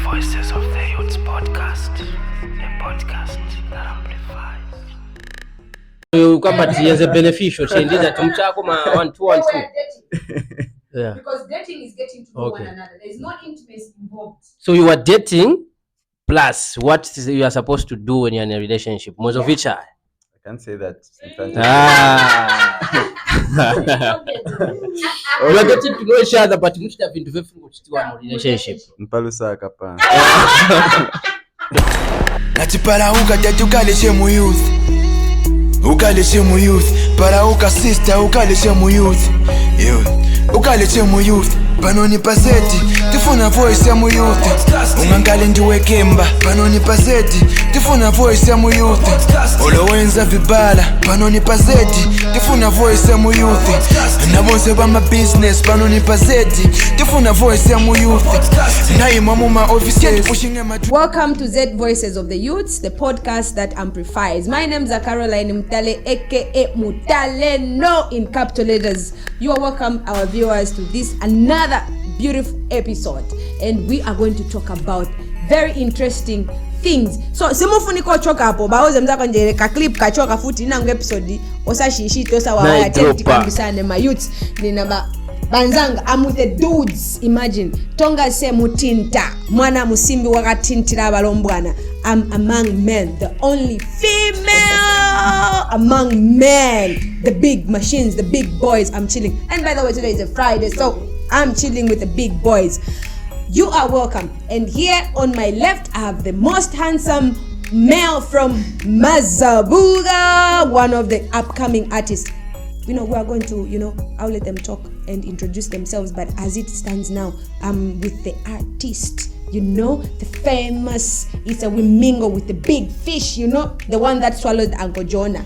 Voices of the Youth podcast, a podcast that amplifies. Kwamba as a beneficial change that tumchako ma 1 2 1 2. Yeah. Because dating is getting to know one another. There is no intimacy involved. So you are dating plus what you are supposed to do when you're in a relationship. Most of each I can't say that. We are getting to know each other, but we should have been very in relationship. Mpalusa kapana. Natipalauka tatukalishe mu youth. Ukalishe mu youth. Parauka sister ukalishe mu youth. Ukalishe mu youth. Panoni paseti tifuna voice ya mu youth. Ungangale ndiwe kemba panoni paseti tifuna voice ya mu youth. Olowenza vibala panoni paseti tifuna voice ya mu youth. Nabonse bama business panoni paseti tifuna voice ya mu youth. Naima mu ma offices pushing em. Welcome to Z Voices of the Youths, the podcast that amplifies. My name is Caroline Mutale, aka Mutale, no in capital letters. You are welcome, our viewers, to this another beautiful episode, and we are going to talk about very interesting things. So simufuniko choka hapo baoze mzako nje ka clip kachoka futi nangu episode osashishito sawa ya attempt kabisa ma youths ni naba banzanga. I'm with the dudes. Imagine tonga se mutinta mwana musimbi wakatintira abalombwana. I'm among men, the only female among men, the big machines, the big boys. I'm chilling, and by the way, today is a Friday, so I'm chilling with the big boys. You are welcome. And here on my left I have the most handsome male from Mazabuga, one of the upcoming artists. We are going to, I'll let them talk and introduce themselves, but as it stands now, I'm with the artist, the famous, we mingle with the big fish, the one that swallowed Uncle Jonah.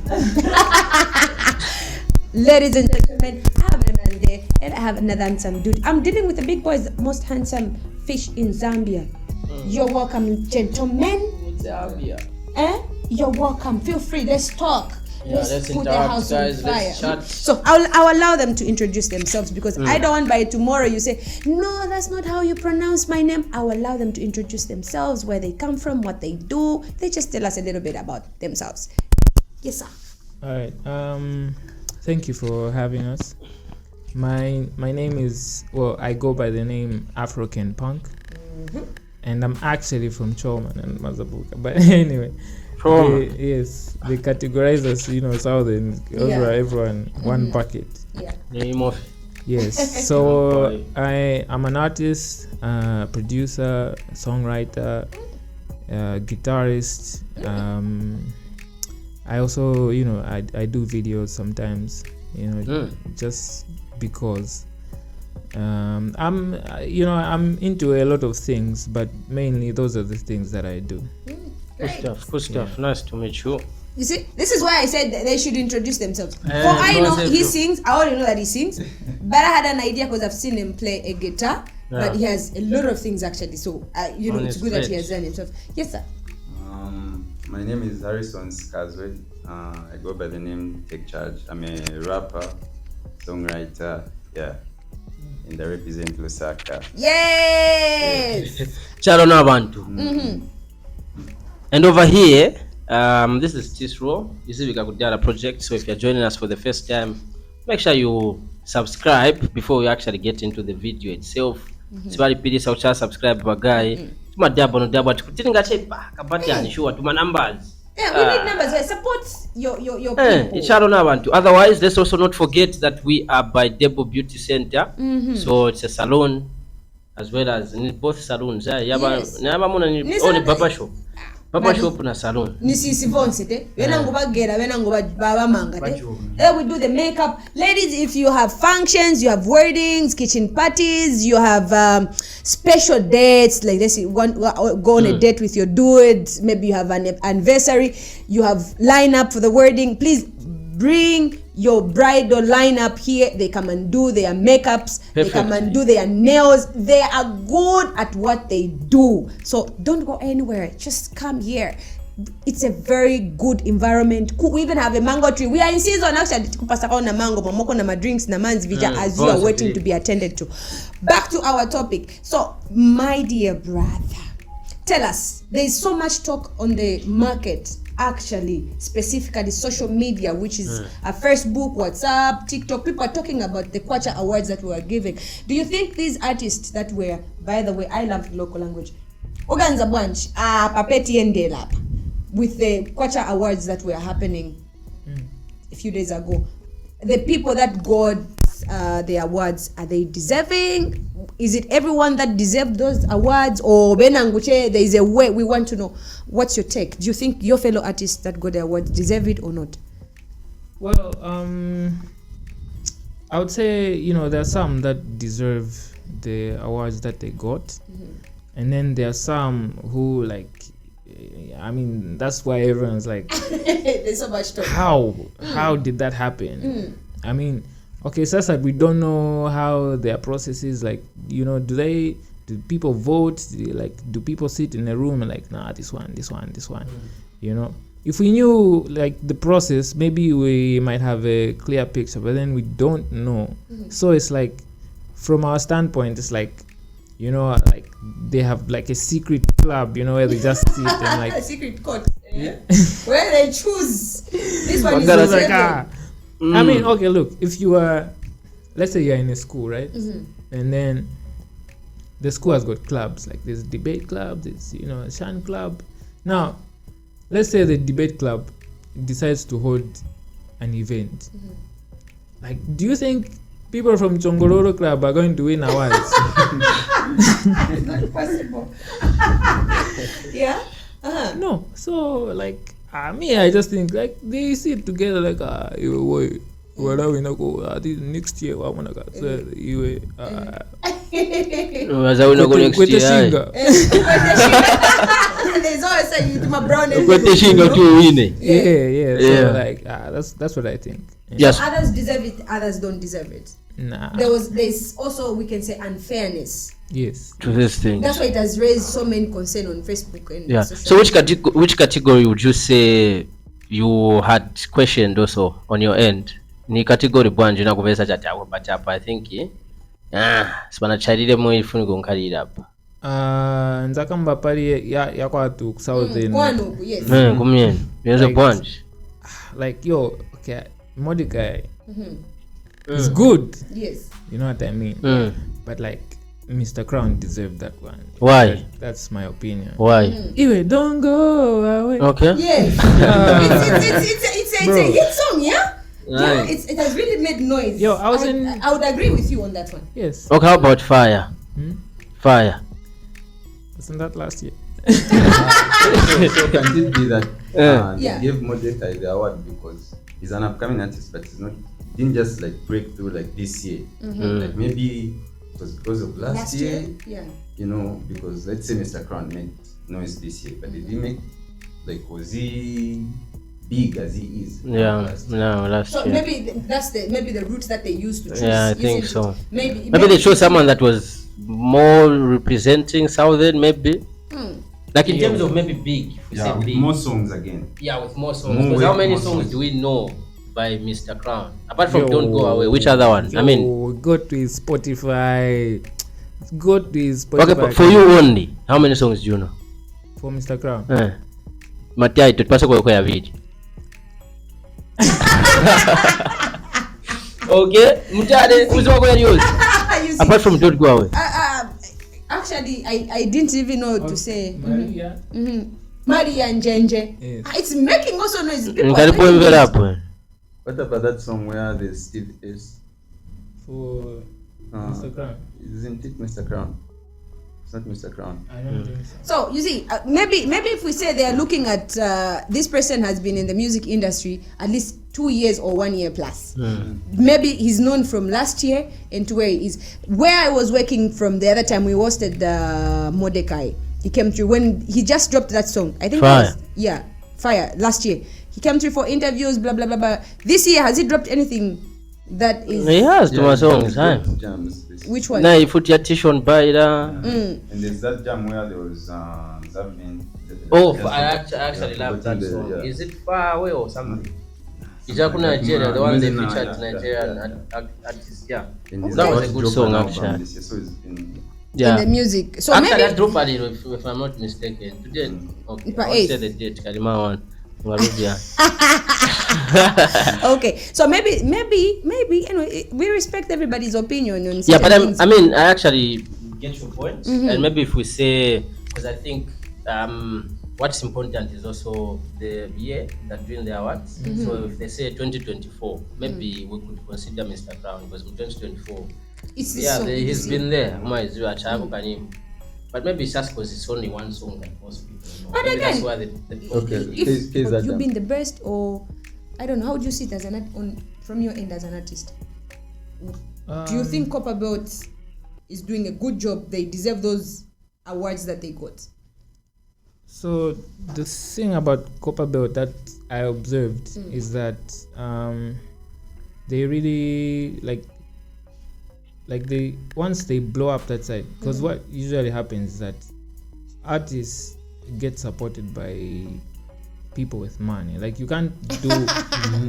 Ladies and gentlemen, I have a man there, and I have another handsome dude. I'm dealing with the big boys, the most handsome fish in Zambia. You're welcome, gentlemen. Zambia. You're welcome. Feel free. Let's talk. Let's put the house guys, on fire. Chat. So I'll allow them to introduce themselves, because I don't want by tomorrow you say, no, that's not how you pronounce my name. I will allow them to introduce themselves, where they come from, what they do. They just tell us a little bit about themselves. Yes, sir. All right. Thank you for having us. My name is, I go by the name African Punk, and I'm actually from Choman and Mazabuka. But anyway, they categorize us, Southern, everyone one bucket. Yeah. Name of. Yes. So I'm an artist, producer, songwriter, guitarist. I also, I do videos sometimes, just because I'm into a lot of things, but mainly those are the things that I do. Good stuff. Yeah. Nice to meet you. You see, this is why I said that they should introduce themselves. I know he sings. I already know that he sings, but I had an idea because I've seen him play a guitar. Yeah. But he has a lot of things actually. So it's good that he has done himself. Yes, sir. My name is Harrison Skazwe. I go by the name Take Charge. I'm a rapper, songwriter, and I represent Lusaka. Yes! Charona Bantu. And over here, this is Tisro. This is Vikakudara project. So if you're joining us for the first time, make sure you subscribe before we actually get into the video itself. It's very pretty, so subscribe guy. Tuma double tiringa chepa kabati sure tuma numbers. Yeah, we need numbers. Support your people. Otherwise, let's also not forget that we are by Debo Beauty Center. So it's a salon as well as both salons. Yes. Only barber shop. Papa shop na salon. Nisisi vonsite. Wena ngubagera, wena ngubaba mangate. We do the makeup. Ladies, if you have functions, you have weddings, kitchen parties, you have special dates, like let's say go on a date with your dude, maybe you have an anniversary, you have lineup for the wedding, please bring your bridal lineup here. They come and do their makeups. Perfect. They come and do their nails. They are good at what they do. So don't go anywhere. Just come here. It's a very good environment. We even have a mango tree. We are in season actually. Kupasaka na mango, mamoko na drinks na manzi vija as you are waiting to be attended to. Back to our topic. So, my dear brother, tell us, there's so much talk on the market, actually, specifically social media, which is Facebook, WhatsApp, TikTok. People are talking about the Kwacha awards that we were giving. Do you think these artists that were, by the way, I love local language, Oganza Bunch, Papeti Endelap, with the Kwacha awards that were happening a few days ago, the people that got the awards, are they deserving? Is it everyone that deserves those awards, or Benanguche, there is a way? We want to know, what's your take? Do you think your fellow artists that got the awards deserve it or not? Well, I would say, there are some that deserve the awards that they got, and then there are some who, like, I mean, that's why everyone's like, there's so much talk. How did that happen? I mean, okay, so that's like, we don't know how their process is, like, do people vote? Do people sit in a room and like, nah, this one, if we knew like the process, maybe we might have a clear picture, but then we don't know. So it's like, from our standpoint, it's like, like they have like a secret club, where they just sit and like a secret court, where they choose this one is like, I mean, okay, look, if you are, let's say you're in a school, right? And then the school has got clubs, like there's debate club, there's a shan club. Now, let's say the debate club decides to hold an event. Like, do you think people from Chongororo club are going to win awards? It's not possible. Yeah. No. So like, I just think like they sit together like, whether we go next year, I wanna go. So you was I go next year? There's always saying to my brown. Yeah. So like, that's what I think. Yes. So others deserve it, others don't deserve it. Nah. There's also, we can say, unfairness. Yes. To this thing. That's why it has raised so many concern on Facebook and social So which category would you say you had questioned also on your end? Ni category bwanje na kuvesa chatawo but I think sipana chalile mu ifuni gonkalira apa. Nzakamba pali ya kwatu southern. Kwanu, yes. Kumyen. There's a bunch. Like, okay, Mordecai is good. Yes. You know what I mean? But like, Mr. Crown deserved that one. Why? That's my opinion. Why? Iwe, don't go away. Okay. Yes. It's a hit song, yeah? Yeah, it has really made noise. I would agree with you on that one. Yes. Okay, how about Fire? Fire. Wasn't that last year? So can it be that Yeah. they gave Mordecai the award because he's an upcoming artist, but didn't just like break through like this year. Like maybe it was because of last year. Yeah. Because let's say Mr. Crown made noise this year, but he didn't make, like, was he big as he is? Last So year. maybe that's the route that they used to choose. Yeah, I think so. Maybe they chose someone that was more representing Southern, maybe. Like in terms of maybe big. With big. more songs again. Yeah, with more songs. Because how many songs do we know by Mr. Crown? Apart from Don't Go Away, which other one? I mean, go to his Spotify. Go to his Spotify. Okay, but for you only, how many songs do you know? For Mr. Crown. Matia, it pasa kwa ya video. Okay, Mutade, who's going to use? Apart from Don't Go Away. Actually, I didn't even know to say. Maria. Maria and Jenje. Yes. It's making also noise. People What about that song where the Steve is? For Mr. Crown. Isn't it Mr. Crown? It's not Mr. Crown. I don't think so. So you see, maybe if we say they are looking at this person has been in the music industry at least 2 years or 1 year plus. Maybe he's known from last year and to where he is. Where I was working from the other time, we hosted Mordecai. He came through when he just dropped that song. I think Fire. Fire last year. He came through for interviews, blah blah blah blah. This year, has he dropped anything that is? He has two songs, Jams. Which one? Now you put your t-shirt on by And there's that jam where there was Zavin. I actually love that song. Is it Far Away or something? Ijaku Nigeria, the one they featured Nigerian artists, yeah. And That was a good song actually. So it's been Yeah. in the music. So Actually, I maybe dropped a little, if I'm not mistaken. Today, okay. Per I won't say eighth. the date. Kalima one. Ngarubia. okay. So maybe we respect everybody's opinion on Yeah, certain but things. I mean, I actually get your point, and maybe if we say, because I think what's important is also the year that doing the awards. So if they say 2024, maybe we could consider Mr. Brown because in 2024, It's this yeah, song, he's you been see. there. But maybe it's just because it's only one song that most people know. But Maybe that's again, why the Okay. If Case have you Adam. been the best, or I don't know, how do you see it as from your end as an artist? Do you think Copper Belt is doing a good job? They deserve those awards that they got. So the thing about Copper Belt that I observed is that they really like they once they blow up that side, because what usually happens is that artists get supported by people with money. Like you can't do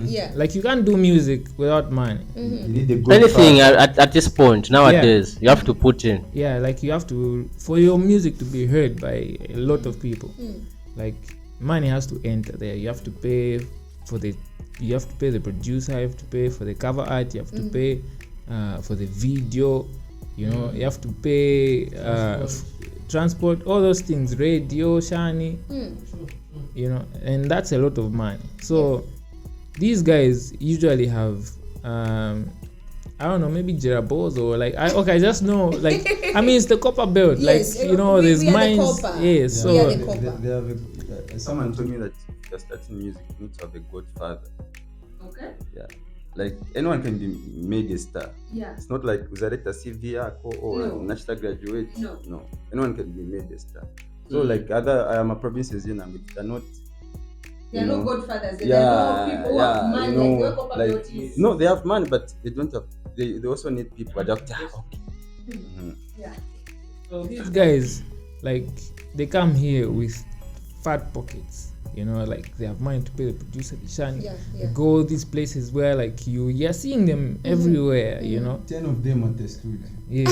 Yeah. like you can't do music without money. You need a good anything father. at this point nowadays, you have to put in. Yeah, like you have to, for your music to be heard by a lot of people, like money has to enter there. You have to pay for the producer, you have to pay for the cover art, you have to pay for the video, you know, you have to pay transport, all those things, radio, shani, you know, and that's a lot of money. So these guys usually have I don't know, maybe Jerabos or like I just know, like I mean it's the Copper Belt, Yes, like you know, there's we are the mines. copper. Yes, We are so the copper. They have someone told me that if you're starting music, you need to have a godfather. Okay. Yeah. Like anyone can be made a star. Yeah. It's not like uzaleta CV yako or No. national graduate. No. Anyone can be made a star. So like other provinces in Angola, they're not. There are no godfathers. There Yeah, are no people who have yeah, money you know, like where Copper like Belt is. no, they have money, but they don't have. They also need people. Okay. Yeah. so these guys, like they come here with fat pockets, you know, like they have money to pay the producer, the shani. Yeah, They yeah. go these places where like you're seeing them everywhere, you know. 10 of them at the studio. Yeah.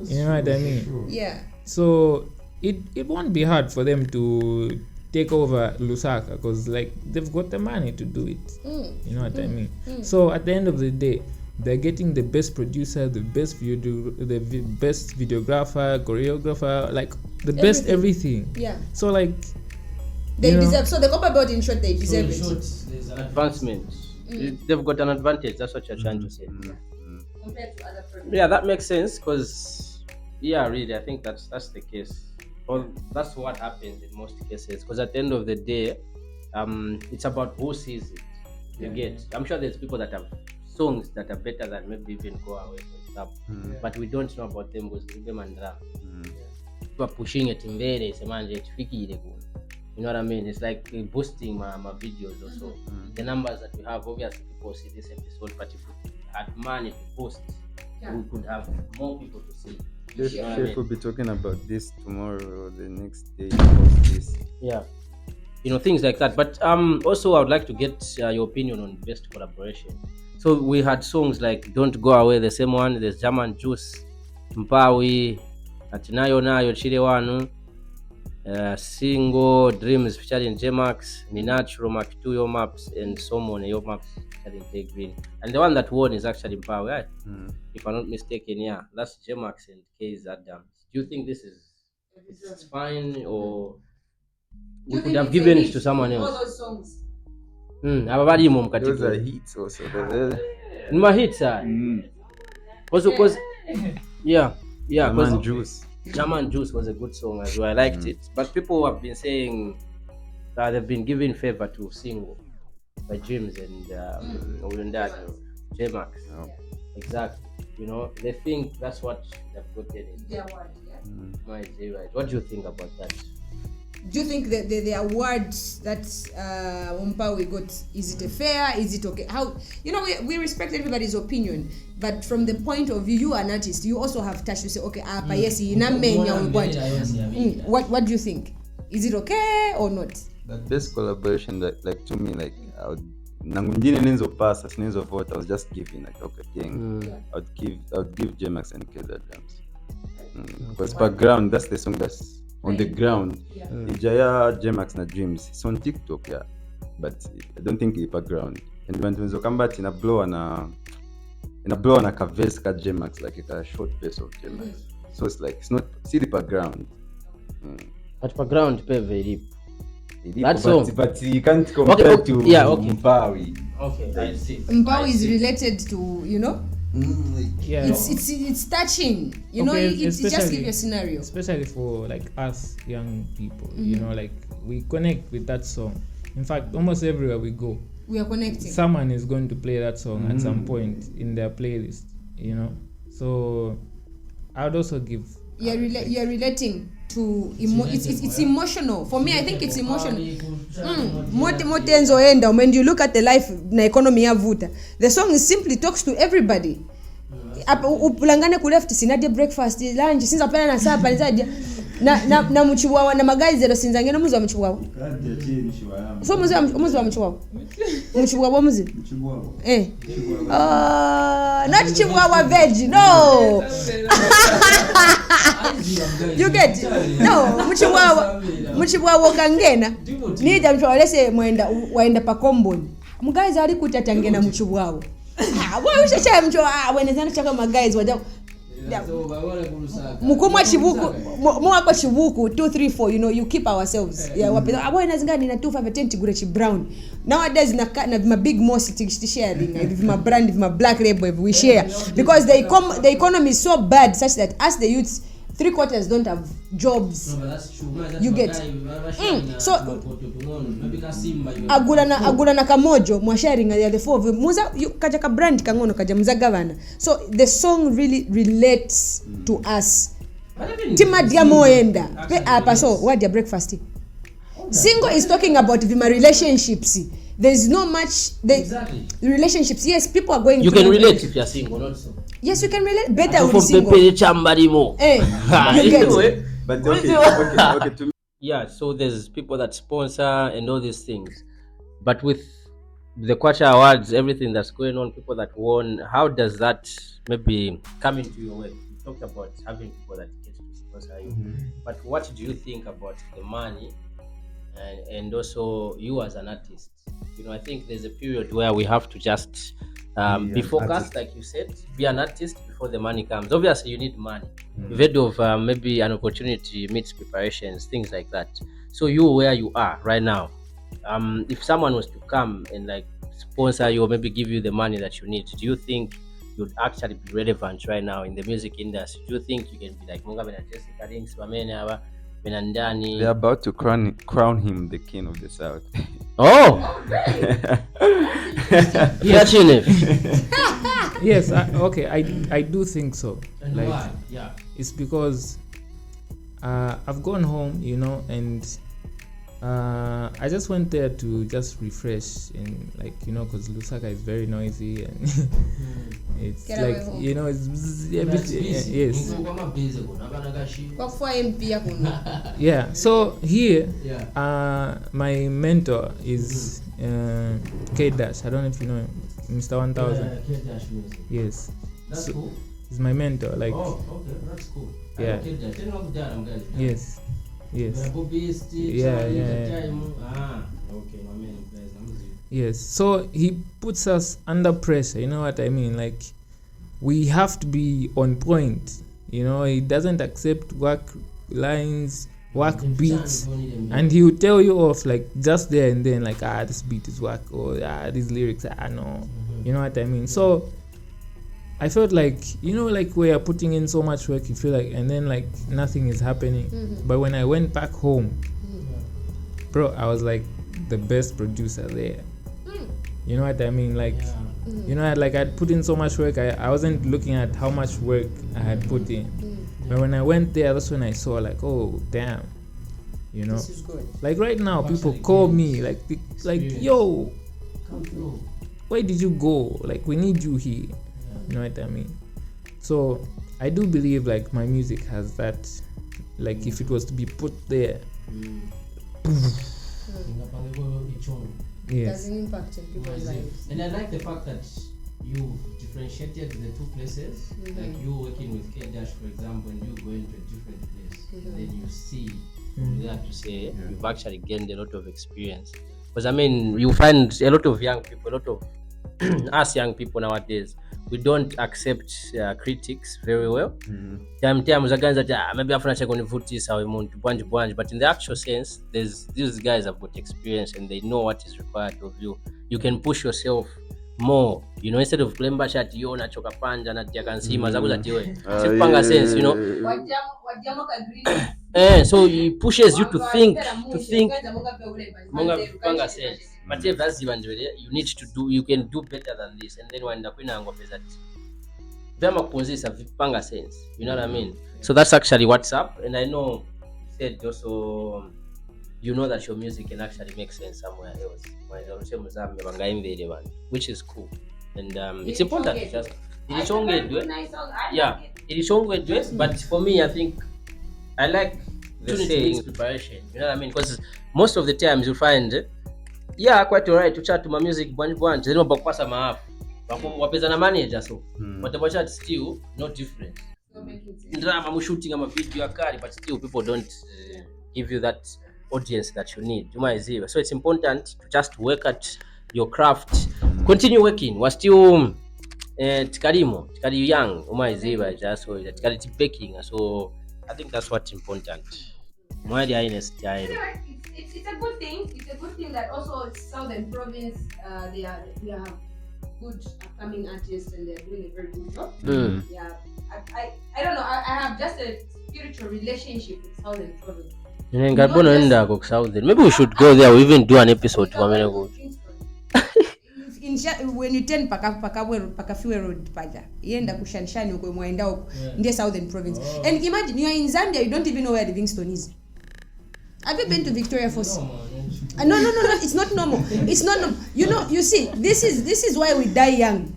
You know what I mean? Sure. Yeah. So it won't be hard for them to take over Lusaka because like they've got the money to do it. You know what I mean? So at the end of the day, they're getting the best producer, the best best videographer, choreographer, like the best everything. Yeah. So like They you know, deserve. So the Copper Belt, in short, they deserve it. There's an advancement. They've got an advantage. That's what you're trying to say. Compared to other producers. Yeah, that makes sense because yeah, really, I think that's the case. Well, that's what happens in most cases. Because at the end of the day, it's about who sees it. You get. I'm sure there's people that have songs that are better than maybe even Go Away, for example. But we don't know about them because we them and we're pushing it in very you know what I mean? It's like boosting my videos also. The numbers that we have, obviously people see this episode, but if we had money to post, we could have more people to see. Chef will be talking about this tomorrow or the next day about this. Yeah, you know, things like that. But also I would like to get your opinion on best collaboration. So we had songs like Don't Go Away, the same one. There's German Juice, Mpawi, Atinayo Nayo Chirewanu, Single, Dreams featuring J-Max, Ninatural, Mark 2 Yo Maps, and Somon Yo Maps featuring Tay Green. And the one that won is actually Mpawi, right? If I'm not mistaken, yeah. That's J-Max and K's Adams. Do you think this is it's fine, or we could have given it to someone All else? those songs. Ababalimo mu Those are category. hits also. Nima hits also because yeah, Man because Juice. German Juice was a good song as well. I liked it, but people have been saying that they've been giving favor to Single by James and J-Max. Oh. Exactly. You know, they think that's what they've gotten in. The award, yeah. Might be right. What do you think about that? Do you think that the awards that Mpawi got, is it a fair? Is it okay? How, you know, we respect everybody's opinion, but from the point of view, you are an artist, you also have touch to say, okay, yes, what do you think? Is it okay or not? That best collaboration, that like to me, like I would nangundine nenzo pass as nenzo vote. I was just giving like okay, king. I would give J-Max and K's Adams. Because background, that's the song that's on the ground. Ijaya Jmax na Dreams. It's on TikTok, yeah. But I don't think it's background. And when you come back in a blow and a verse ka Jmax, like it's a short verse of Jmax. So it's like it's not see the background. But background pay very. That's all. But you can't compare to Mpawi. Okay, I see. Mpawi is related to, you know, Yeah. it's touching, you know. It just especially- give you a scenario. Especially for like us young people, you know, like we connect with that song. In fact, almost everywhere we go, We are connecting. someone is going to play that song at some point in their playlist, you know. So I would also give You're relating to it's emotional. For me, I think it's emotional. Mote nzoenda, when you look at the life na economy ya vuta, the song simply talks to everybody. Upulangane ku left sinadia breakfast, lunch, sinza pala na sapa nzadia na mchiwawa na magazi zero sinzange no muzi wa mchiwawa. So muzi wa mchiwawa. Mchiwawa muzi. Not chiwawa veg, no. You get it? No, mchiwawa kangena. Nija mchiwawa lese waenda pa komboni. Mugazi ali kutatangena mchiwawa. Wewe ushacha mchiwawa wenezana chaka magazi waja mukoma chibuku mwako chibuku 2 3 4, you know, you keep ourselves. Yeah, wapenda abo inazingani na 250 gure chi brown nowadays na my big moss sharing with my brand, with my black label we share because the economy is so bad such that as the youths 3/4 don't have jobs. No, but that's true. You get so agula na kamojo mwasharing ya the four muza kaja ka brand kangono kaja muza governor. So the song really relates to us. Tima dia moenda apa so what your breakfast. Single is talking about the relationships. There's no much Exactly. relationships. Yes, people are going You to can relate if you're single, not so. Yes, you can relate better with From single. Pepe Chambarimo. You get it. But okay, to me. Yeah, so there's people that sponsor and all these things. But with the Kwacha Awards, everything that's going on, people that won, how does that maybe come into your way? You talked about having people that get to sponsor you. But what do you think about the money and also you as an artist? You know, I think there's a period where we have to just be focused, like you said, be an artist before the money comes. Obviously, you need money. You've heard of maybe an opportunity meets preparations, things like that. So you, where you are right now, if someone was to come and like sponsor you or maybe give you the money that you need, do you think you'd actually be relevant right now in the music industry? Do you think you can be like Munga Bena Jessica Links, Wamene, Benandani? They're about to crown him the king of the south. Oh! yes, I do think so. And like why? Yeah. it's because I've gone home, you know, and I just went there to just refresh and like, you know, because Lusaka is very noisy and it's Get away like home. you know it's everything. Yes. Kwa kufua MP ya kuna. Yeah. So here, Yeah. my mentor is K Dash. I don't know if you know him, Mr. 1000. Yes. That's So- cool. He's my mentor. Like Oh, okay, that's cool. Yeah. Tell me guys. yes, yes. Yeah. Yeah. Okay, my man plays. I'm with you. Yes, so he puts us under pressure, you know what I mean? Like, we have to be on point, you know. He doesn't accept work lines, work beats, and he will tell you off, like, just there and then, like, this beat is work, or these lyrics, no. You know what I mean? So, I felt like, you know, like, we are putting in so much work, you feel like, and then, like, nothing is happening. But when I went back home, bro, I was like the best producer there. You know what I mean? Like, you know, I'd put in so much work. I wasn't looking at how much work I had put in. But when I went there, that's when I saw, like, oh, damn. You know? This is good. Like, right now, people call me, like, yo, Come through. where did you go? Like, we need you here. You know what I mean? So, I do believe, like, my music has that, like, if it was to be put there, It yes. has an impact on people's lives. And I like the fact that you differentiated the two places, like you working with K-Dash, for example, and you go into a different place, and then you see from there to say you've actually gained a lot of experience. Because I mean, you find a lot of young people, a lot of us young people nowadays, we don't accept critics very well. Times against that, maybe after check on votes or bunch, but in the actual sense, these guys have got experience and they know what is required of you. You can push yourself more, you know, instead of kulemba shati yo nachoka panja na tia kansima zakuza tiwe sipanga sense, you know. So it pushes you to think monga panga sense, but if that's you you can do better than this, and then when ndakwina ngopeza that vyama kuponzisa vipanga sense, you know what I mean. So that's actually what's up, and I know you said also you know that your music can actually make sense somewhere else, which is cool, and it's important to just it is only but for me I think I like the saying preparation, you know what I mean, because most of the times you find quite alright to chat to my music bunch then bakupasa maafu wapeza na manager, so whatever chat still not different drama mu shooting ama video akali, but still people don't give you that audience that you need. So it's important to just work at your craft, continue working. We're still tikali young just so tikali baking, so I think that's what's important. It's a good thing. It's a good thing that also Southern Province they have good upcoming artists and they're doing a very good job. Yeah, I don't know. I have just a spiritual relationship with Southern Province. Maybe we should go there or even do an episode. When you turn pakafiwe road paja yenda kushanshani uko mwaenda huko ndiye Southern Province. And imagine you are in Zambia, you don't even know where Livingstone is. Have you been to Victoria Falls? No, it's not normal. It's not normal. You know, you see, this is why we die young.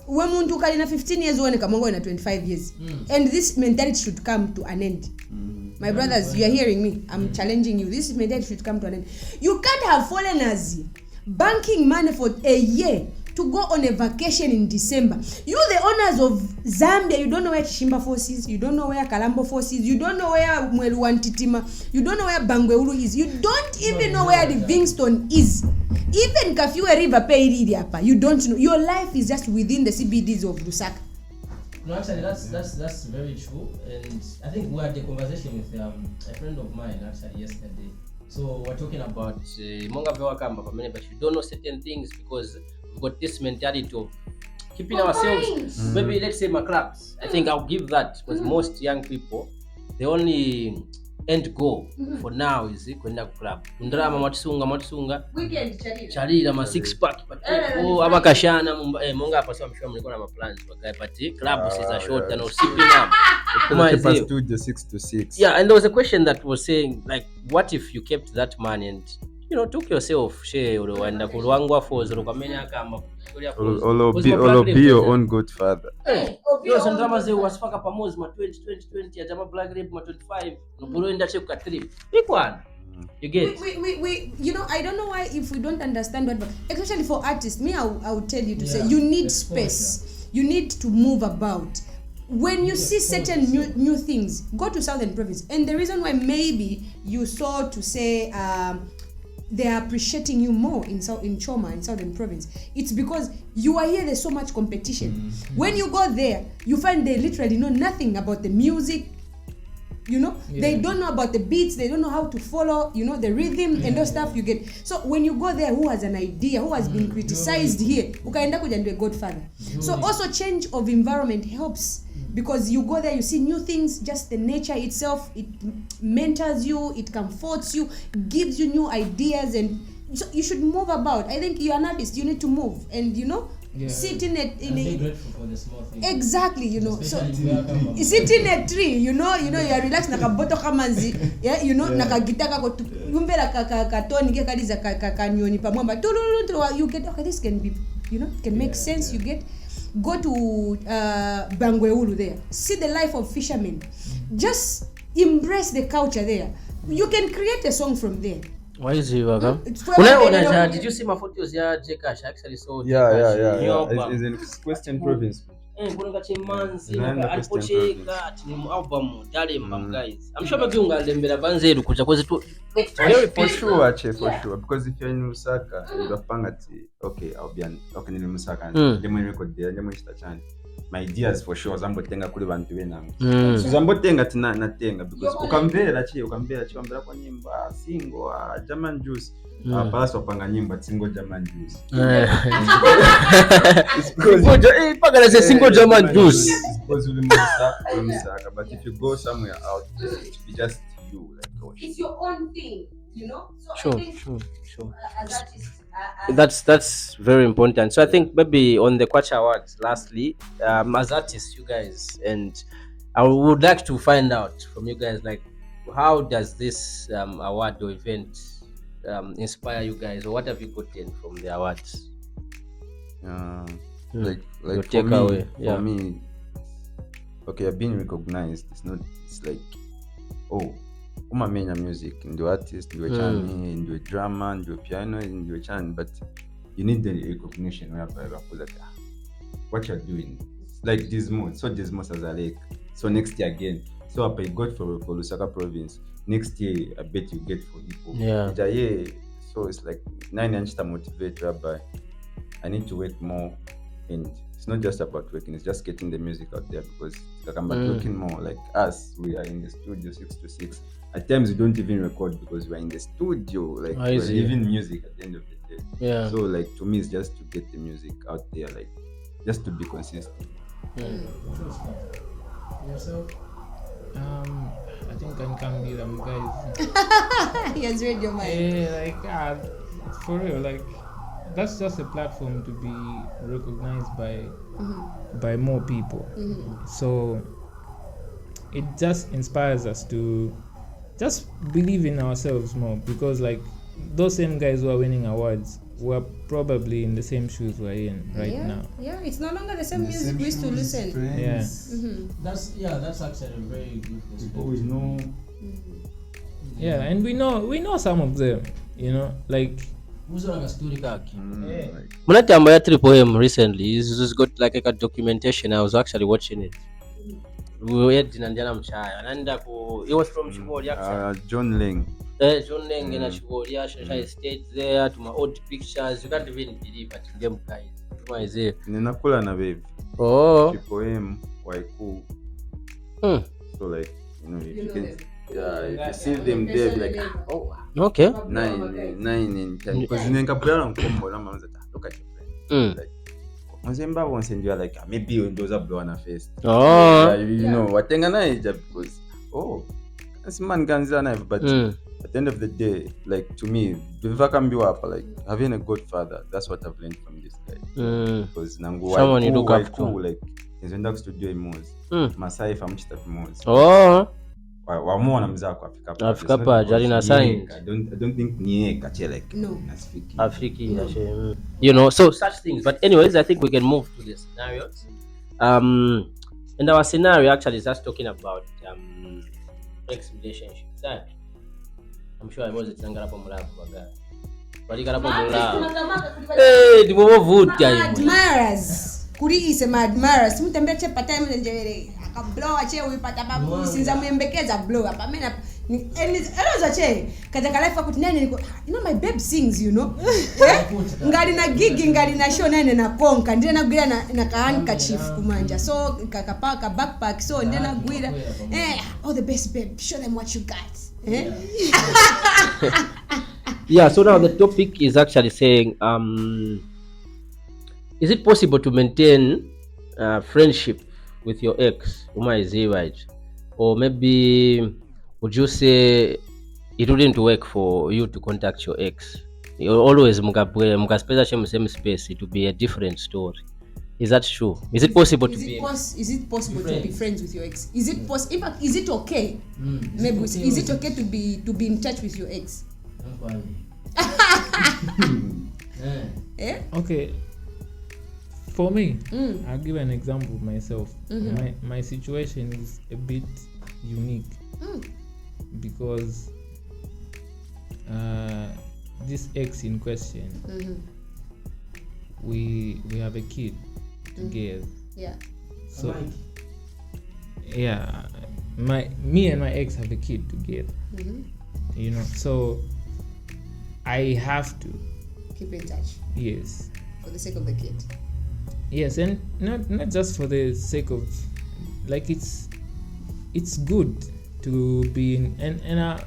When muntu kalina 15 years one kamongo na 25 years. And this mentality should come to an end. My brothers, you are hearing me. I'm challenging you. This mentality should come to an end. You can't have foreigners banking money for a year to go on a vacation in December. You, the owners of Zambia, you don't know where Chishimba Falls is, you don't know where Kalambo Falls is, you don't know where Mwelu-Wantitima, you don't know where Bangweulu is, you don't even know where Livingstone is. Even Kafiwe River Peiridiapa, you don't know. Your life is just within the CBDs of Lusaka. No, actually, that's very true, and I think we had a conversation with a friend of mine actually yesterday. So we're talking about Monga Bewakamba, but you don't know certain things because we've got this mentality of keeping ourselves. Maybe let's say my clubs. I think I'll give that because most young people, the only end goal for now is kwenda club. Ndrama matsunga. Weekend Charira ma 6 pack. Abakashana Monga hapa so I'm sure mlikuwa na ma plans but club is a short and sipping up. Studio 6 to 6. Yeah, and there was a question that was saying like what if you kept that money and you know took yourself share or wanda kulwangwa for zero kamenya kama or be your own godfather. Yo sandrama ze wasifaka pamoja ma 20 ya jama black rap ma 25 no bolo enda check ka trip pick one. You get we you know, I don't know why if we don't understand what, especially for artists, me I will tell you to say you need space, you need to move about. When you see certain new things, go to Southern Province. And the reason why maybe you saw to say they are appreciating you more in Choma, in Southern Province, it's because you are here, there's so much competition. When you go there, you find they literally know nothing about the music. You know, they don't know about the beats, they don't know how to follow, you know, the rhythm and those stuff you get. So when you go there, who has an idea, who has been criticized here, ukaenda kuja ndio godfather. So also change of environment helps. Because you go there, you see new things, just the nature itself, it mentors you, it comforts you, gives you new ideas, and so you should move about. I think you're an artist, you need to move, and you know, sit in a be grateful for the small things. Exactly, you know. So sit in a tree, you know, you are relaxed naka boto kamanzi, yeah, you know, naka gitaka ko yumbela ka toni ke kaliza ka nyoni pamwamba. You get okay, this can be, you know, can make sense, you get. Go to Bangweulu there. See the life of fishermen. Just embrace the culture there. You can create a song from there. Why is he welcome? It's for like, Did you see my photos? Yeah, Jcash. I actually saw Yeah. Jcash. It's in Christian province. Kuna chimanzi Naenda alipocheka ati ni album talemba Mm. guys. I'm sure maybe ungalembera vanzeru kuja kwezi tu For sure, because if you're in Lusaka, you're okay, nili Lusaka, ndemwe record there, ndemwe chitachani. My ideas for sure zambotenga kuli bantu benangu. Zambotenga natenga because ukambera wambera kwa nyimba single German Juice. Paso panga nyimba single German Juice. Pagala say single German Juice. Because uli Lusaka, but if you go somewhere out there, it be just you, like gosh. it's your own thing, so Sure. as artists, That's very important. So I think maybe on the Kwacha Awards, lastly, as artists, you guys, and I would like to find out from you guys, like, how does this award or event inspire you guys, or what have you gotten from the awards? Like Your for takeaway, for me, okay, I've been recognized. It's like, oh, umamenya music, ndio artist, ndio chani, ndio drama, ndio piano, ndio chani, but you need the recognition whereby that what you're doing, like this month as a lake. So next year again, so I got for Lusaka province. Next year, I bet you get for hip-hop. Yeah. So it's like 9 inch to motivate whereby I need to work more, and it's not just about working, it's just getting the music out there, because like I'm working more. Like us, we are in the studio 6 to 6. At times we don't even record because we're in the studio, like we're living music at the end of the day. Yeah. So like to me it's just to get the music out there, like just to be consistent. Yourself? I think I can be them guys. he has read your mind. Yeah, for real, like that's just a platform to be recognized by more people. So it just inspires us to just believe in ourselves more, because like those same guys who are winning awards were probably in the same shoes we're in now. Yeah, it's no longer the same music we used to listen. Yeah. That's actually a very good perspective. We know. Yeah, and we know some of them, like Munatamba ya Triple M recently, he's got like a documentation. I was actually watching it. We had Dinandiana Mchaya, and he was from Chibori actually. John Leng. John Leng in Chibori, she stayed there to my old pictures. You can't even believe it. Them guys. Ninakula na babe. Oh. Triple M, Waiku. So like, if you can, if you see them there, be like, oh, okay. 9 in 10. Because in Kapuyala Nkombo, look at your friend. Like, Mzemba once and you're like, maybe those are blowing a face. Oh. Watenga na ija because, this man ganza na, but at the end of the day, like to me, like having a good father, that's what I've learned from this guy. Because someone you look up to, like he's in the studio Moz. Masai from Chita Moz. Oh. Wamuona mzako Afrika pa jali na sign. I don't think niye kache like no. Afriki. So such things. But anyways, I think we can move to the scenarios. And our scenario actually is just talking about ex relationships. I'm sure I was at Sangarapo Mulavu Baga. But you got up hey, the admirers. Kuri ise ma admirers. Mutembea chepa time njere. Akablow ache uipata babu sinza muembekeza blow hapa. Mimi eleza che katika life akuti nani niko my babe sings ngali na gigi ngali na show nene na konka ndiye nagwira na kaanka chief kumanja so kakapaka backpack so ndiye nagwira all the best babe, show them what you got. Yeah, so now the topic is actually saying is it possible to maintain friendship with your ex? Right? Or maybe would you say it wouldn't work for you to contact your ex? You always mukaspeza same space, it would be a different story. Is that true? Is it possible to be friends with your ex? Is it okay? Maybe is it okay to be in touch with your ex? Okay. For me, I'll give an example of myself. My situation is a bit unique because this ex in question, we have a kid together. Yeah. So yeah, me and my ex have a kid together. You know, so I have to Keep in touch yes. for the sake of the kid. Yes, and not just for the sake of, like, it's good to be in, and I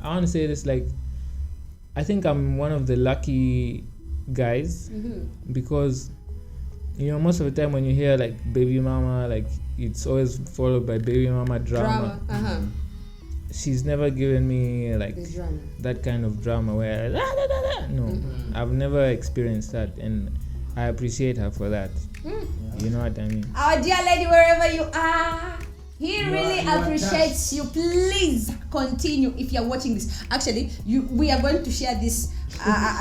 want to say this, like, I think I'm one of the lucky guys because, you know, most of the time when you hear like baby mama, like it's always followed by baby mama drama. She's never given me like The drama. that kind of drama where no, I've never experienced that, and I appreciate her for that. You know what I mean? Our dear lady, wherever you are, he really appreciates you. Please continue if you're watching this. Actually, we are going to share this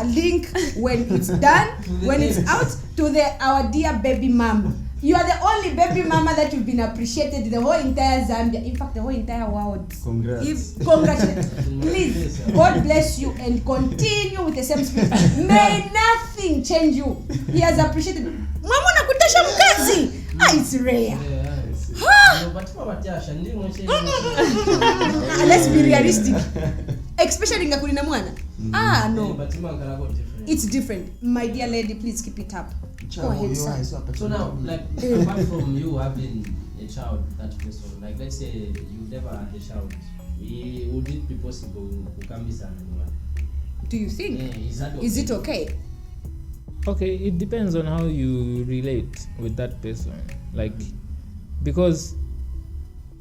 link when it's done, when it's out, to our dear baby mama. You are the only baby mama that you've been appreciated in the whole entire Zambia. In fact, the whole entire world. Congrats. Congratulations. Please, God bless you and continue with the same spirit. May nothing change you. He has appreciated. Mama nakutasha mkazi. It's rare. Let's be realistic. Especially ngakulina mwana. No. It's different. My dear lady, please keep it up. Go ahead, sir. So now, like, apart from you having a child, that person, like, let's say you never had a child, would it be possible to come this anyone? Do you think? Yeah, is it okay? Okay, it depends on how you relate with that person. Like, because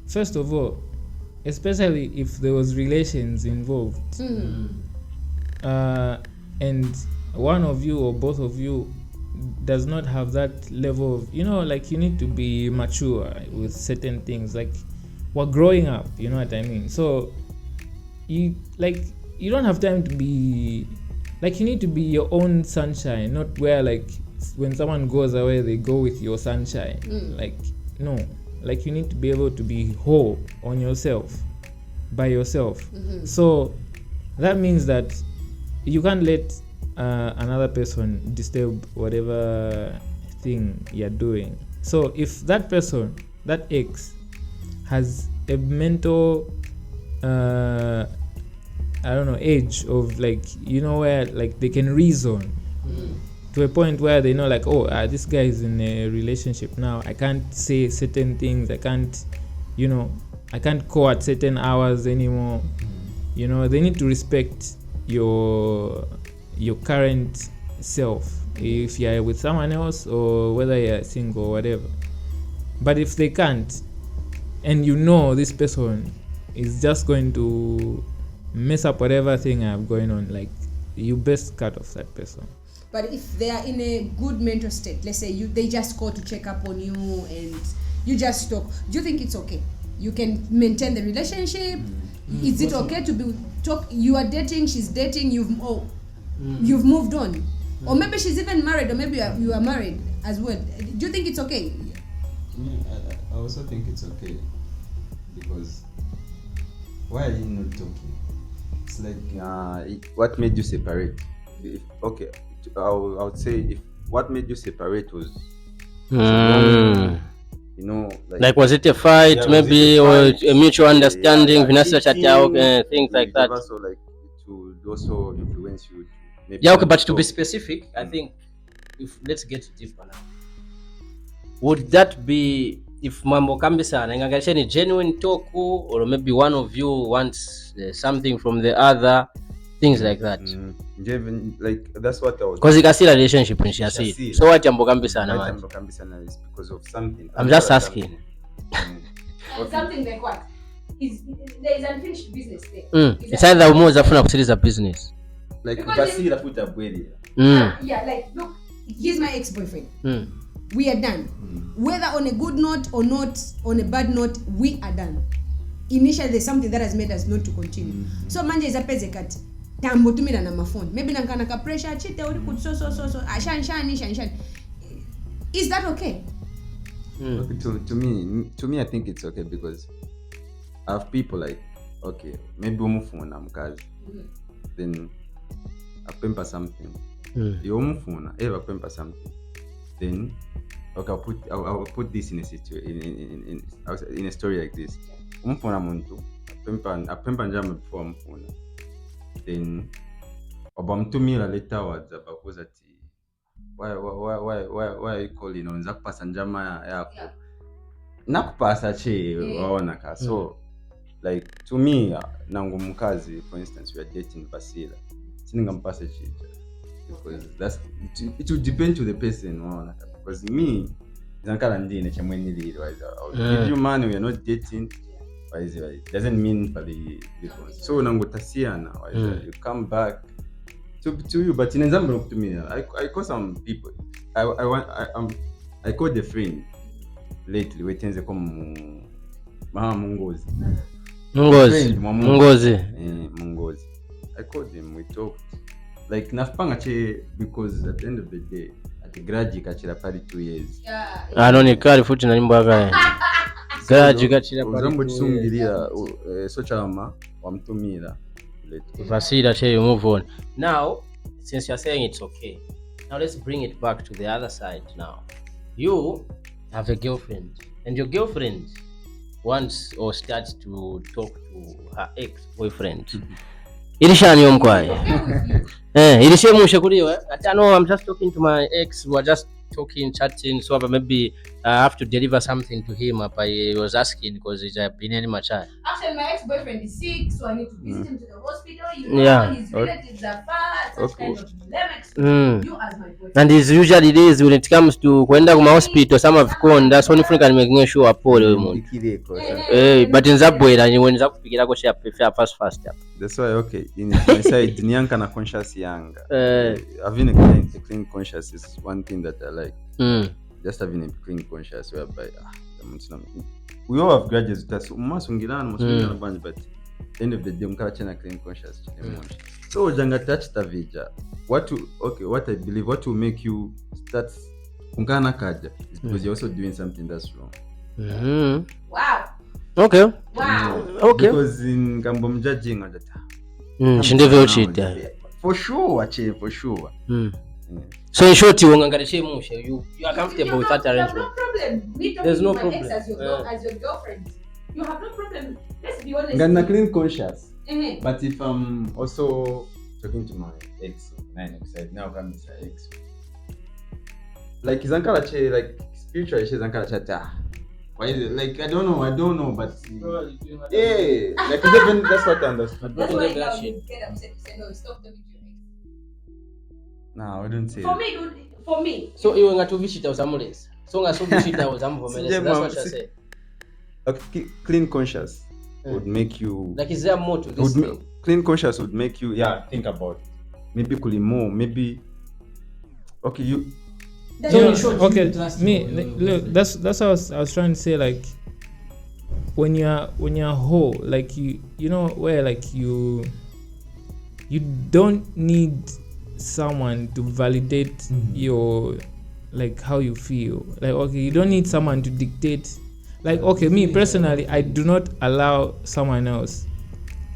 first of all, especially if there was relations involved, and one of you or both of you does not have that level of, you know, like, you need to be mature with certain things. Like, we're growing up, you know what I mean? So you don't have time to be like, you need to be your own sunshine, not where, like, when someone goes away they go with your sunshine. Like, no, like, you need to be able to be whole on yourself, by yourself. So that means that you can't let another person disturb whatever thing you're doing. So if that person, that ex, has a mental age of, like, you know, where, like, they can reason to a point where they know, like, this guy is in a relationship now, I can't say certain things, I can't go at certain hours anymore. You know, they need to respect your current self, if you're with someone else or whether you're single or whatever. But if they can't, and you know this person is just going to mess up whatever thing I have going on, like, you best cut off that person. But if they are in a good mental state, let's say they just call to check up on you and you just talk, do you think it's okay? You can maintain the relationship? Is it okay to talk? You are dating, she's dating, you've moved on, or maybe she's even married, or maybe you are married as well. Do you think it's okay? I also think it's okay, because why are you not talking? It's like, what made you separate? I would say, if what made you separate was, you know, like was it a fight, maybe, or a mutual understanding, things like that. Also, like, it would also influence you. But to be specific, I think, if let's get deeper now, would that be if mambo kambisa na ni genuine talk, or maybe one of you wants something from the other, things like that? Like, that's what I was, because you can see a relationship in Shasi. So what jambo kambisa na jambo kambisa na is because of something. I'm just asking. Something like what? There is unfinished business there. It's either umoza funa kusiliza business. Like, ukasira futa bweli. Yeah, like, look, he's my ex-boyfriend. We are done. Whether on a good note or not on a bad note, we are done. Initially, there's something that has made us not to continue. So manje is a pezekati. Tambo tumira na mafone. Maybe nankana ka pressure chite uri could so. Shan. Is that okay? To me, I think it's okay, because I have people like, okay, maybe umufuna mkazi. then apempa something. You umfuna apempa something. Then okay, I'll put this in a situation in a story like this. Umfuna muntu apempa njama before umfuna. Then obamtumira later words abakuza ati why are you calling on zakupasa njama yako nakupasa che waona ka. So like to me nangu mkazi, for instance, we are dating Basila siningampasa chicha because it will depend to the person waona ka, because me zankala ndine chamweni lili if you man we are not dating it doesn't mean for the difference. So nangu tasiana you come back to you, but in example to me I call some people I called a friend lately wetenze comme mama Mungozi. I called him, we talked like nafpanga che because at the end of the day at the graduate kachira pari 2 years ni kali futi na nyimbo yake graduate kachira pari uzambo chisungiria so chama wamtumira Vasila che you move on. Now since you're saying it's okay, now let's bring it back to the other side. Now you have a girlfriend and your girlfriend wants or starts to talk to her ex-boyfriend. Ilishani omkwai ilishemushe kuliwe ati no, I'm just talking to my ex, we are just talking, chatting, so maybe I have to deliver something to him. I was asking because he's been in my child. Actually, my ex-boyfriend is sick, so I need to visit him to the hospital. You know, his relatives are far, such kind of dilemmas. You as my boyfriend. And it's usually days when it comes to kwenda kuma hospital, some have gone, that's only thing can make sure apole umuntu. But in that boy and when zakupikira ko share fast. That's why okay, in my side nyanka na conscious yanga. Having a clean conscious is one thing that I like. Just having a clean conscience whereby we all have grudges that's masungilana but at the end of the day mkala chena clean conscience so janga touch tavija what I believe what will make you start kunkana kaja is because you're also doing something that's wrong. Wow. Okay. Because in kambo mjudging shindeve uchita for sure. So in short, you are comfortable with that arrangement. No problem. Me There's no talking to my problem. ex as your girlfriend. You have no problem. Let's be honest. Gonna clean conscious. Mm-hmm. But if I'm also talking to my ex, now I'm with my ex. Like Zankarache, like spiritually, she's Zankarache. Why is it? Like I don't know, but yeah, like even that's what I understood. That's why now you get upset. You say no, stop talking to your ex. No, I don't say. For me. So you want to visit us amulesi. So nga so visit us amvomelesi. That's what I say. Okay, clean conscious would make you. Like is there more to this thing? Clean conscious would make you think about it. Maybe kulimo, maybe okay you. Okay, me look, that's what I was trying to say. Like when you're whole, like you know where like you don't need someone to validate your like how you feel. Like okay, you don't need someone to dictate. Like okay, me personally, I do not allow someone else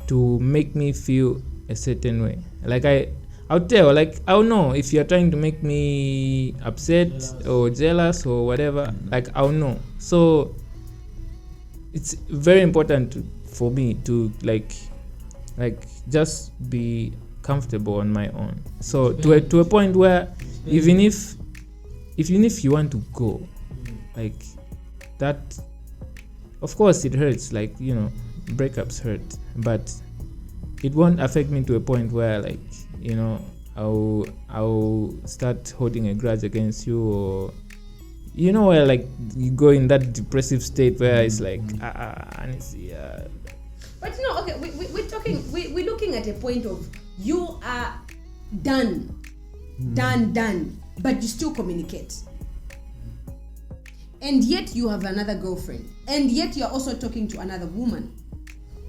to make me feel a certain way. Like I'll tell, like I'll know if you're trying to make me upset or jealous or whatever. Like I'll know. So it's very important for me to like just be comfortable on my own. So to a point where even if you want to go, like that, of course it hurts. Like you know, breakups hurt, but it won't affect me to a point where like you know I'll start holding a grudge against you, or you know where like you go in that depressive state where it's like and it's But you know, okay, we're looking at a point of you are done, but you still communicate. And yet you have another girlfriend. And yet you're also talking to another woman.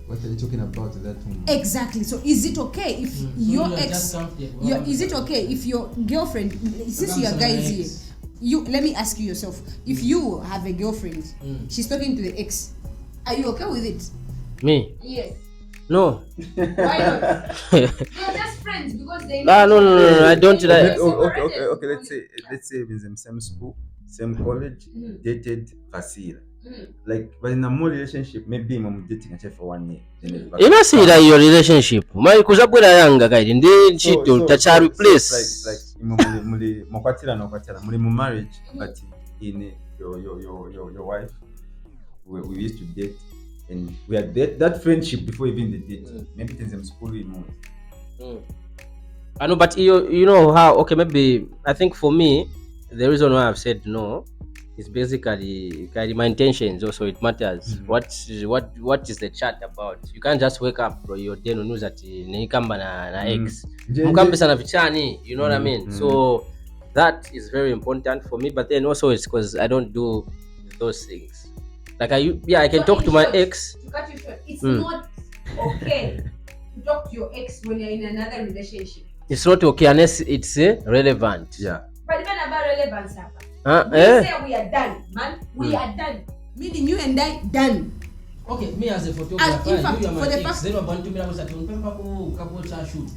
What are you talking about that woman? Exactly. So is it okay if your ex... is it okay if your girlfriend... Since you are guys here, let me ask you yourself. If you have a girlfriend, she's talking to the ex, are you okay with it? Me? Yes. No. Why not? You're just friends because they No, I don't like. Okay. Let's say in the same school, same college, dated Fasila. Like, but in a more relationship, maybe I'm dating a for 1 year. Inasira your relationship. Mai kuzabwera yanga guide ndi chito tacha replace. Like mokwatira muli mu marriage, but in your wife, we used to date, and we had that friendship before even the date. Maybe it is in school more. I know, but you know how? Okay, maybe I think for me, the reason why I've said no is basically my intentions. Also, it matters. What is the chat about? You can't just wake up bro. You're then news that nikamba na ex. Mukambisa na vichani. You know what I mean? So that is very important for me. But then also it's because I don't do those things. Like I can talk to my ex. To cut you short, it's not okay to talk to your ex when you're in another relationship. It's not okay unless it's relevant. Yeah. But even about relevance, we say we are done, man. We are done. Meaning you and I done. Okay, me as a photographer, in fact, you are my for the ex. fact- Then we're going to me like shoot.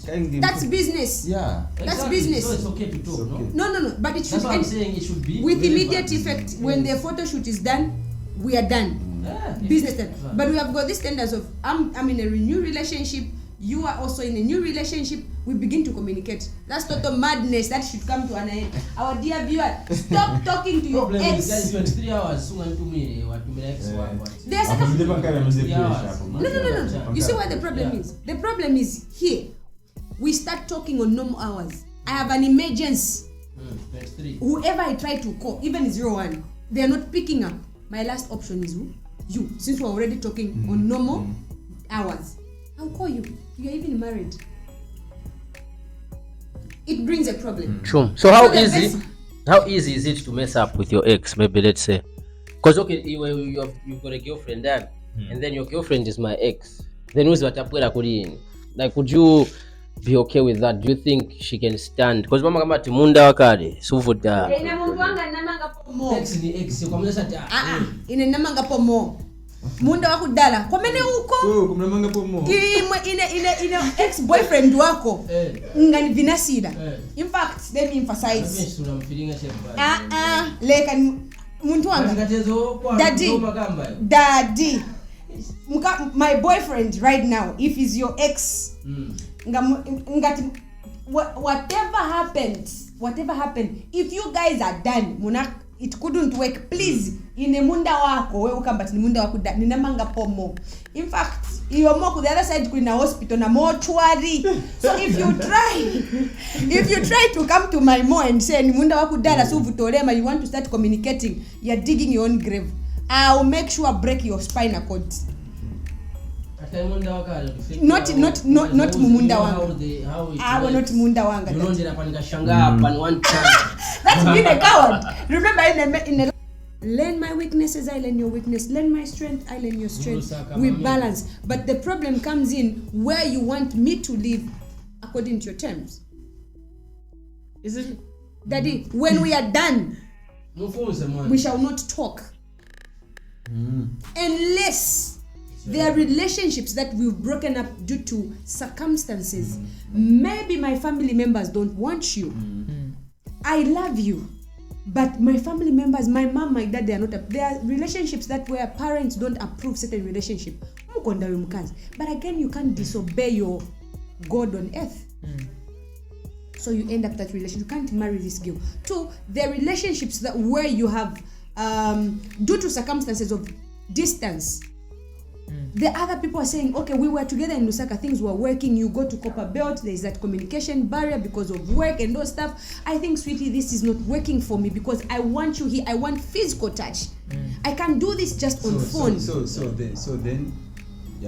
That's business. Yeah. That's Exactly. business. So it's okay to talk, no? No. But it should That's what I'm end saying. It should be with relevant. immediate effect. When the photo shoot is done, we are done. Yeah, Business yeah. done. But we have got this standards of I'm in a new relationship. You are also in a new relationship. We begin to communicate. That's total madness. That should come to an end. Our dear viewer, stop talking to your Problem is, guys, ex. 23 hours soon to me. What to me ex? There's a No. You see what the problem is? The problem is here. We start talking on normal hours. I have an emergency. 23. Whoever I try to call, even 01, they are not picking up. My last option is who? You. Since we're already talking on normal hours, I'll call you. You're even married. It brings a problem. True. So how So the easy is it to mess up with your ex? Maybe let's say, because okay, you've got a girlfriend then, and then your girlfriend is my ex. Then who's what like, would you be okay with that? Do you think she can stand? Because mama kama timunda wakade suvuta. Ina mundu wanga namanga pomo. Ex ni ex kwa mlesa ta. Ina namanga pomo. Munda wakudala. Kwa mene uko. Kumnamanga pomo. Ine ex-boyfriend wako. Ngani vinasida. In fact, let me emphasize. Like muntu wanga. Daddy. My boyfriend right now, if he's your ex, whatever happened, if you guys are done, it couldn't work, please, in munda wako, we ukambati ni munda wako, ninamanga pomo. In fact, you're more the other side in a hospital, na mortuary. So if you try to come to my mom and say, ni munda wako dala, so vutolema, you want to start communicating, you're digging your own grave. I'll make sure I break your spinal cord. Not mumunda wanga. Not munda wanga. That's being a coward. Remember in a learn my weaknesses, I learn your weakness. Learn my strength, I learn your strength. We balance. But the problem comes in where you want me to live according to your terms. Is it? Daddy, when we are done, we shall not talk. Unless there are relationships that we've broken up due to circumstances. Maybe my family members don't want you. I love you, but my family members, my mom, my dad, they are not. There are relationships that where parents don't approve certain relationship. But again, you can't disobey your God on earth. So you end up that relationship. You can't marry this girl. Two, there are relationships that where you have, due to circumstances of distance, the other people are saying, okay, we were together in Lusaka, things were working, you go to Copper Belt, there's that communication barrier because of work and those stuff. I think, sweetie, this is not working for me because I want you here, I want physical touch. I can't do this just on phone. So then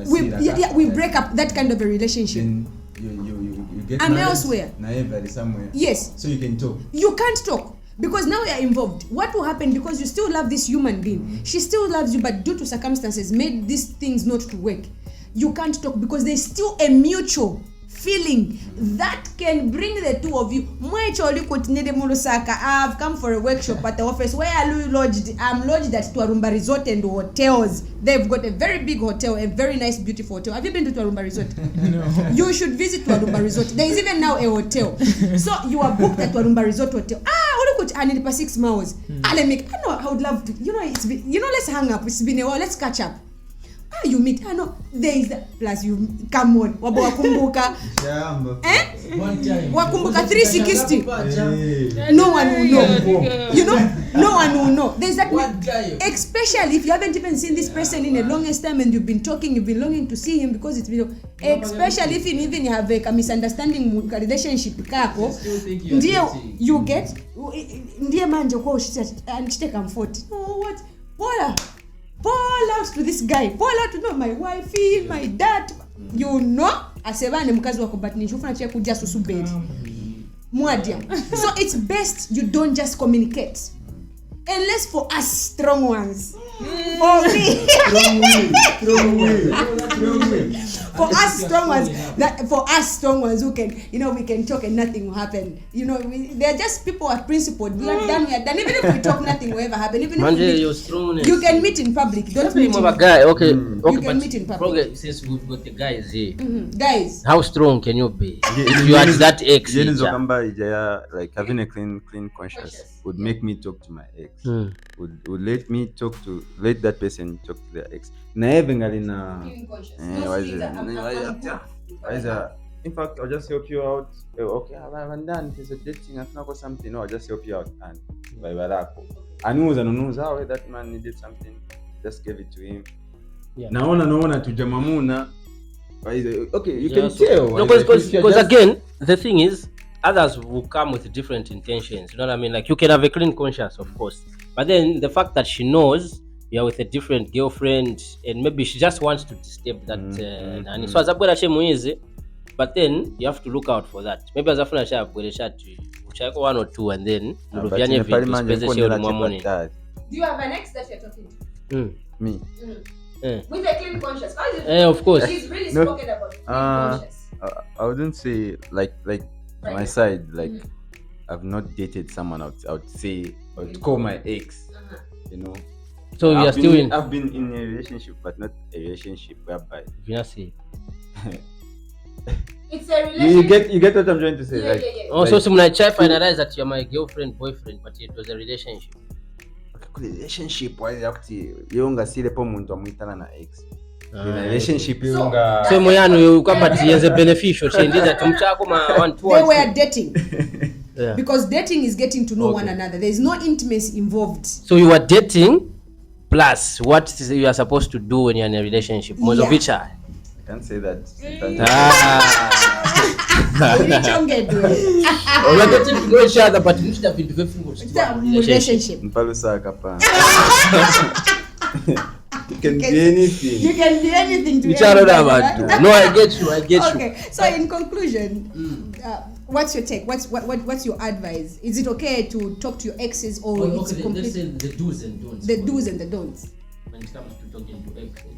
we break up that kind of a relationship. Then you get I'm married, elsewhere. Naively somewhere. Yes. So you can talk. You can't talk. Because now you are involved. What will happen? Because you still love this human being. She still loves you, but due to circumstances made these things not to work. You can't talk because there's still a mutual feeling that can bring the two of you. I've come for a workshop at the office where I'm lodged at Tuarumba Resort and hotels. They've got a very big hotel, a very nice, beautiful hotel. Have you been to Tuarumba Resort? No. You should visit Tuarumba Resort. There is even now a hotel. So you are booked at Tuarumba Resort hotel. I need for 6 miles. I would love to. Let's hang up. It's been a while. Let's catch up. You meet. There is that. Plus, you come on. Wakumbuka. Wakumbuka 360. No one will know. No one will know. There's that. Especially if you haven't even seen this person in the longest time and you've been talking, you've been longing to see him because it's been. Especially if you even have a misunderstanding relationship. You get. Ndiye manje kwa and comfort. Oh, what? Paul out to this guy. Paul out to know my wifey, my dad. Asebane mkazi wako but nishufuna chia kuja susubedi. Mwadia. So it's best you don't just communicate. Unless for us strong ones. For me. For us strong ones who can, we can talk and nothing will happen. They're just people of principle. We are done. Even if we talk, nothing will ever happen. Even if you can meet in public. Don't meet in guy. Okay. You can meet in public. Since we've got the guys here, guys, how strong can you be if you are that ex? Like having a clean conscience would make me talk to my ex. Would let that person talk to their ex. In fact, I'll just help you out. Okay, I'm done. If it's dating, I've not got something. No, I'll just help you out. And by that, I know that man needed something. Just gave it to him. Yeah. Naona to Jamamuna. Okay, you can tell. Because again, the thing is, others will come with different intentions. You know what I mean? Like you can have a clean conscience, of course, but then the fact that she knows you're with a different girlfriend and maybe she just wants to disturb that. So as a but then you have to look out for that. Maybe as a friend, I have check 1 or 2 and then do you have an ex that you're talking to? Me. With a clean conscience. Of course. He's really spoken about clean conscience. I wouldn't say like my side, like I've not dated someone I would say I would call my ex. So you are still in. I've been in a relationship, but not a relationship whereby. It's a relationship. You get what I'm trying to say? Yeah. Also, so when I try to finalize that you're my girlfriend, boyfriend, but it was a relationship. Okay, relationship. Why actually yonga sile po muntu amuitana na ex. Relationship yonga. So moyano ukapati as a beneficial change that tumchako ma 1 2. They were dating. Yeah. Because dating is getting to know one another. There is no intimacy involved. So you were dating plus what you are supposed to do when you're in a relationship. Most of each other. I can't say that. Relationship. You can be anything. You can be anything to everybody. No, I get you. Okay, so in conclusion, what's your take? What's your advice? Is it okay to talk to your exes or it's complete? The do's and don'ts. The do's and the don'ts. When it comes to talking to exes.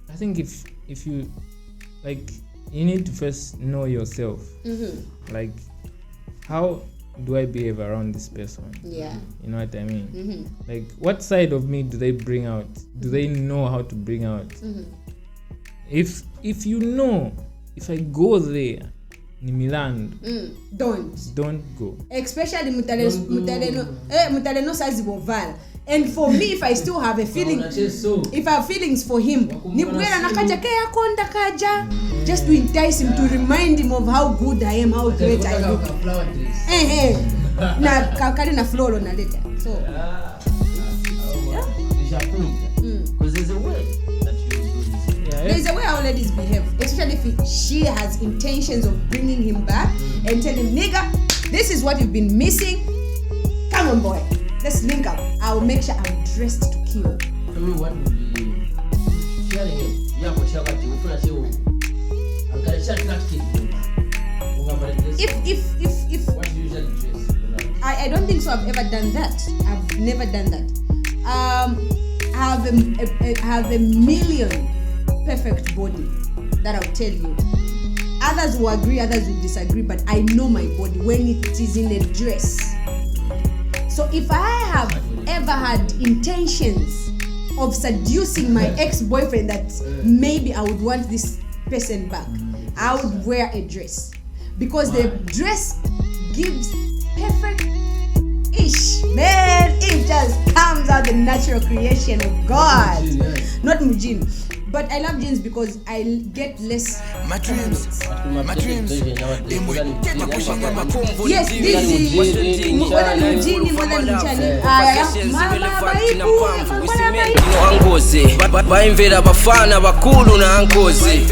I think if you you need to first know yourself. Like, how do I behave around this person? Yeah. You know what I mean? Like, what side of me do they bring out? Do they know how to bring out? If you know, if I go there, ni Milan, don't go. Especially mutaleno sazi boval. And for me, if I still have a feeling, if I have feelings for him, just to entice him, to remind him of how good I am, how great I look. Na kakari na flow na later. So, because there's a way that you do this. There's a way our ladies behave, especially if she has intentions of bringing him back and telling him, nigga, this is what you've been missing. Come on, boy. Let's link up. I'll make sure I'm dressed to kill. For me, what would be sharing it? If what do you usually dress? I don't think so. I've ever done that. I've never done that. I have a million perfect body that I'll tell you. Others will agree, others will disagree, but I know my body when it is in a dress. So if I have ever had intentions of seducing my ex-boyfriend that maybe I would want this person back, I would wear a dress. Because the dress gives perfect-ish. Man, it just comes out the natural creation of God. Not Mujin. But I love jeans because I get less. My dreams. Yes, this is whether ni mjini, whether ni mchani. Baimvera bafana bakulu na ankozi